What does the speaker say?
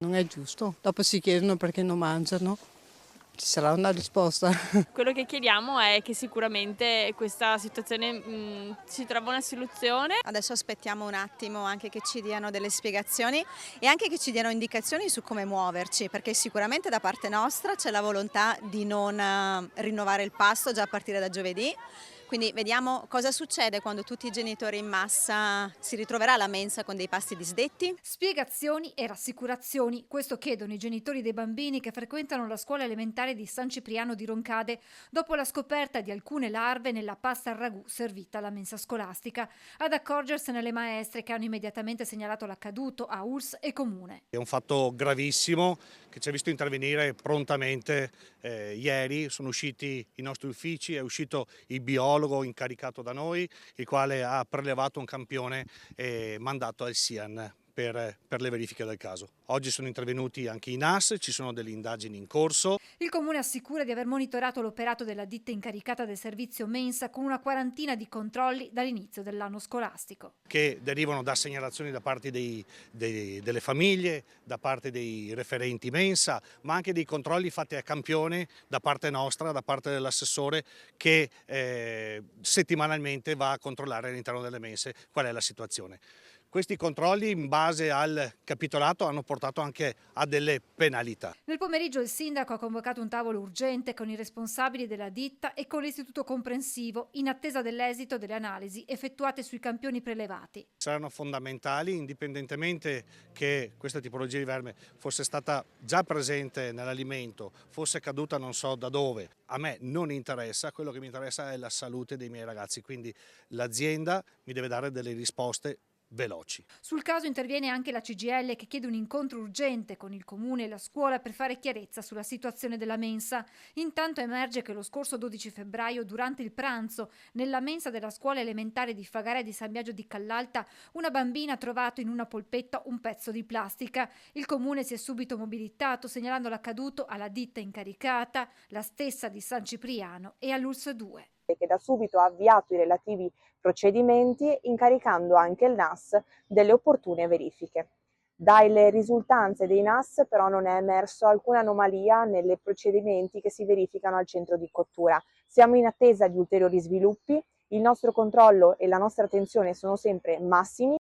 Non è giusto. Dopo si chiedono perché non mangiano. Ci sarà una risposta. Quello che chiediamo è che sicuramente questa situazione si trova una soluzione. Adesso aspettiamo un attimo anche che ci diano delle spiegazioni e anche che ci diano indicazioni su come muoverci, perché sicuramente da parte nostra c'è la volontà di non rinnovare il pasto già a partire da giovedì. Quindi vediamo cosa succede quando tutti i genitori in massa si ritroverà la mensa con dei pasti disdetti. Spiegazioni e rassicurazioni, questo chiedono i genitori dei bambini che frequentano la scuola elementare di San Cipriano di Roncade dopo la scoperta di alcune larve nella pasta al ragù servita alla mensa scolastica. Ad accorgersene le maestre che hanno immediatamente segnalato l'accaduto a ULSS e Comune. È un fatto gravissimo che ci ha visto intervenire prontamente ieri. Sono usciti i nostri uffici, è uscito il biologo incaricato da noi, il quale ha prelevato un campione e mandato al SIAN per le verifiche del caso. Oggi sono intervenuti anche i NAS, ci sono delle indagini in corso. Il Comune assicura di aver monitorato l'operato della ditta incaricata del servizio mensa con una quarantina di controlli dall'inizio dell'anno scolastico. Che derivano da segnalazioni da parte delle famiglie, da parte dei referenti mensa, ma anche dei controlli fatti a campione da parte nostra, da parte dell'assessore che settimanalmente va a controllare all'interno delle mense qual è la situazione. Questi controlli in base al capitolato hanno portato anche a delle penalità. Nel pomeriggio il sindaco ha convocato un tavolo urgente con i responsabili della ditta e con l'istituto comprensivo in attesa dell'esito delle analisi effettuate sui campioni prelevati. Saranno fondamentali, indipendentemente che questa tipologia di verme fosse stata già presente nell'alimento, fosse caduta non so da dove. A me non interessa, quello che mi interessa è la salute dei miei ragazzi, quindi l'azienda mi deve dare delle risposte veloci. Sul caso interviene anche la CGIL che chiede un incontro urgente con il comune e la scuola per fare chiarezza sulla situazione della mensa. Intanto emerge che lo scorso 12 febbraio, durante il pranzo, nella mensa della scuola elementare di Fagarè di San Biagio di Callalta, una bambina ha trovato in una polpetta un pezzo di plastica. Il comune si è subito mobilitato segnalando l'accaduto alla ditta incaricata, la stessa di San Cipriano, e all'ULSS 2. Che da subito ha avviato i relativi procedimenti, incaricando anche il NAS delle opportune verifiche. Dalle risultanze dei NAS però non è emerso alcuna anomalia nei procedimenti che si verificano al centro di cottura. Siamo in attesa di ulteriori sviluppi, il nostro controllo e la nostra attenzione sono sempre massimi.